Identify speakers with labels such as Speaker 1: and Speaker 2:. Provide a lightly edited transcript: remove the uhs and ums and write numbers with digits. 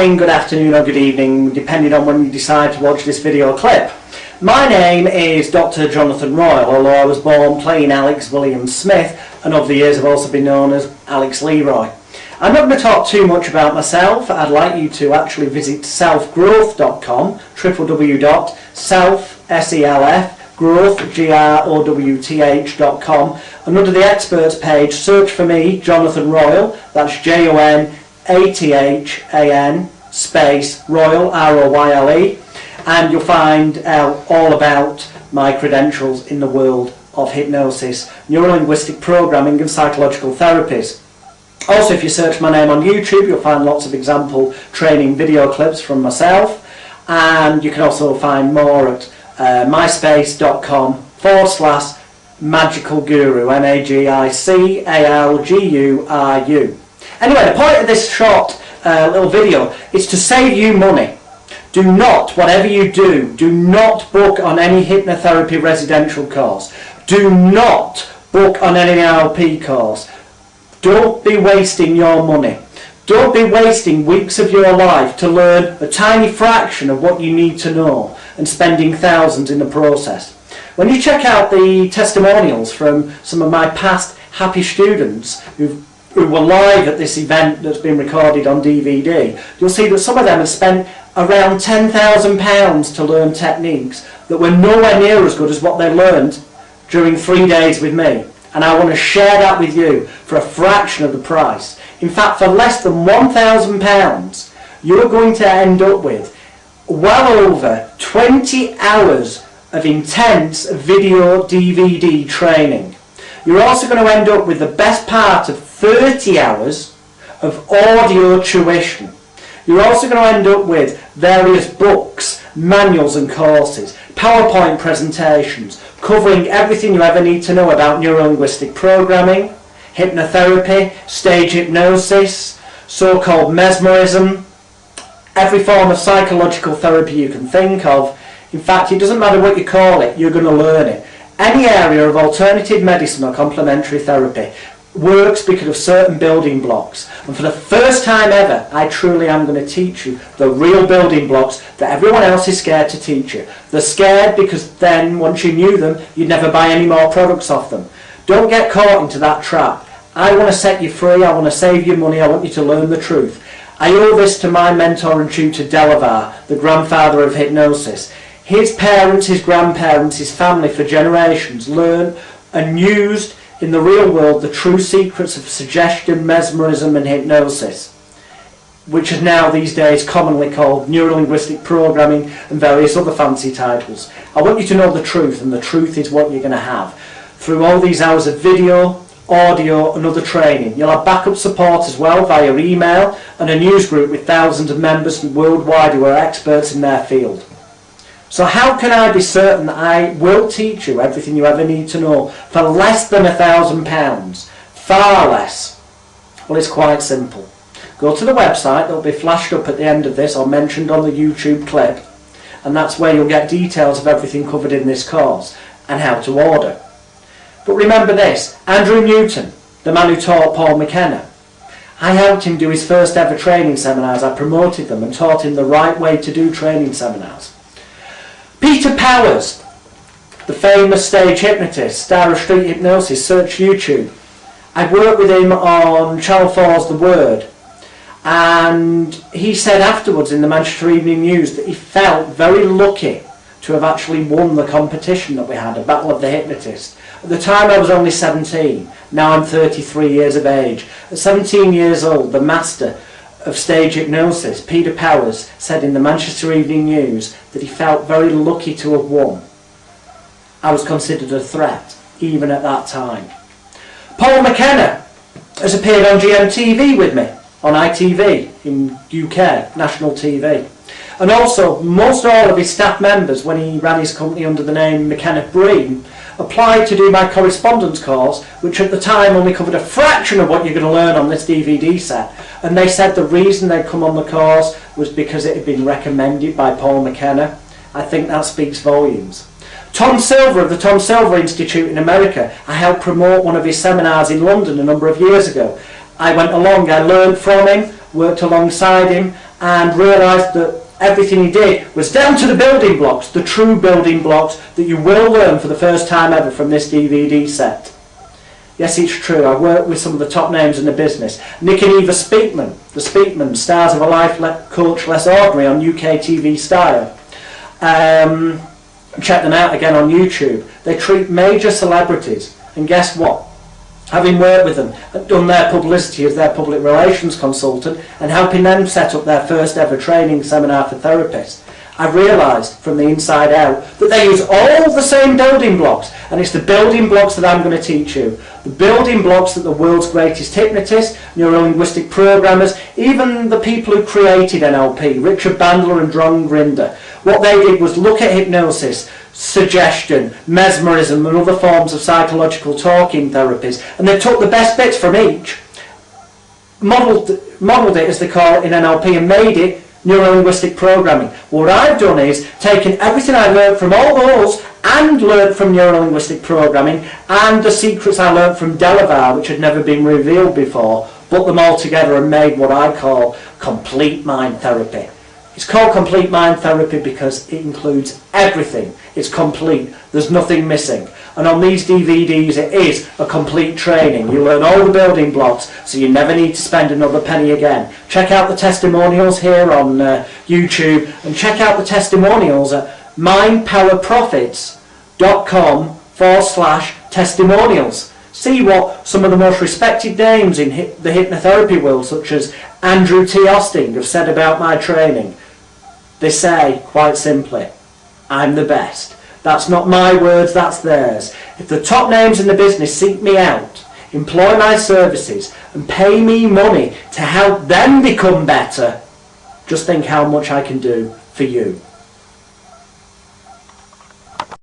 Speaker 1: Good afternoon or good evening, depending on when you decide to watch this video clip. My name is Dr. Jonathan Royle, although I was born plain Alex William Smith, and over the years I've also been known as Alex Leroy. I'm not going to talk too much about myself. I'd like you to actually visit selfgrowth.com, www.self-growth.com, and under the experts page search for me, Jonathan Royle, that's JONATHAN space Royle, R-O-Y-L-E, and you'll find out all about my credentials in the world of hypnosis, neurolinguistic programming and psychological therapies. Also, if you search my name on YouTube, you'll find lots of example training video clips from myself, and you can also find more at myspace.com/magicalguru, MAGICALGURU. Anyway, the point of this short little video is to save you money. Do not, whatever you do not book on any hypnotherapy residential course. Do not book on any NLP course. Don't be wasting your money. Don't be wasting weeks of your life to learn a tiny fraction of what you need to know and spending thousands in the process. When you check out the testimonials from some of my past happy students who were live at this event that's been recorded on DVD, you'll see that some of them have spent around £10,000 to learn techniques that were nowhere near as good as what they learned during 3 days with me. And I want to share that with you for a fraction of the price. In fact, for less than £1,000, you're going to end up with well over 20 hours of intense video DVD training. You're also going to end up with the best part of 30 hours of audio tuition. You're also going to end up with various books, manuals and courses, PowerPoint presentations, covering everything you ever need to know about neurolinguistic programming, hypnotherapy, stage hypnosis, so-called mesmerism, every form of psychological therapy you can think of. In fact, it doesn't matter what you call it, you're going to learn it. Any area of alternative medicine or complementary therapy works because of certain building blocks. And for the first time ever, I truly am going to teach you the real building blocks that everyone else is scared to teach you. They're scared because then, once you knew them, you'd never buy any more products off them. Don't get caught into that trap. I want to set you free, I want to save you money, I want you to learn the truth. I owe this to my mentor and tutor Delavar, the grandfather of hypnosis. His parents, his grandparents, his family for generations learned and used in the real world the true secrets of suggestion, mesmerism and hypnosis, which is now these days commonly called neurolinguistic programming and various other fancy titles. I want you to know the truth, and the truth is what you're going to have. Through all these hours of video, audio and other training, you'll have backup support as well via email and a news group with thousands of members worldwide who are experts in their field. So how can I be certain that I will teach you everything you ever need to know for less than £1,000? Far less. Well, it's quite simple. Go to the website, that'll be flashed up at the end of this or mentioned on the YouTube clip, and that's where you'll get details of everything covered in this course and how to order. But remember this, Andrew Newton, the man who taught Paul McKenna, I helped him do his first ever training seminars. I promoted them and taught him the right way to do training seminars. Peter Powers, the famous stage hypnotist, star of Street Hypnosis, search YouTube. I worked with him on Channel 4's The Word, and he said afterwards in the Manchester Evening News that he felt very lucky to have actually won the competition that we had, a Battle of the Hypnotist. At the time I was only 17, now I'm 33 years of age. At 17 years old, the master of stage hypnosis, Peter Powers, said in the Manchester Evening News that he felt very lucky to have won. I was considered a threat, even at that time. Paul McKenna has appeared on GMTV with me, on ITV in UK, national TV. And also, most all of his staff members, when he ran his company under the name McKenna Breen, applied to do my correspondence course, which at the time only covered a fraction of what you're going to learn on this DVD set. And they said the reason they'd come on the course was because it had been recommended by Paul McKenna. I think that speaks volumes. Tom Silver of the Tom Silver Institute in America, I helped promote one of his seminars in London a number of years ago. I went along, I learned from him, worked alongside him, and realised that everything he did was down to the building blocks, the true building blocks that you will learn for the first time ever from this DVD set. Yes, it's true, I work with some of the top names in the business. Nick and Eva Speakman, the Speakman, stars of A Life Coach Less Ordinary on UK TV Style. Check them out again on YouTube. They treat major celebrities, and guess what? Having worked with them and done their publicity as their public relations consultant and helping them set up their first ever training seminar for therapists, I've realised from the inside out that they use all the same building blocks, and it's the building blocks that I'm going to teach you. The building blocks that the world's greatest hypnotists, neuro-linguistic programmers, even the people who created NLP, Richard Bandler and John Grinder, what they did was look at hypnosis, suggestion, mesmerism and other forms of psychological talking therapies, and they took the best bits from each, modelled it as they call it in NLP, and made it neuro-linguistic programming. What I've done is taken everything I learned from all those and learned from neuro-linguistic programming and the secrets I learned from Delavar, which had never been revealed before, put them all together and made what I call complete mind therapy. It's called complete mind therapy because it includes everything. It's complete. There's nothing missing. And on these DVDs it is a complete training. You learn all the building blocks so you never need to spend another penny again. Check out the testimonials here on YouTube, and check out the testimonials at mindpowerprofits.com/testimonials. See what some of the most respected names in the hypnotherapy world, such as Andrew T. Osting, have said about my training. They say, quite simply, I'm the best. That's not my words, that's theirs. If the top names in the business seek me out, employ my services, and pay me money to help them become better, just think how much I can do for you.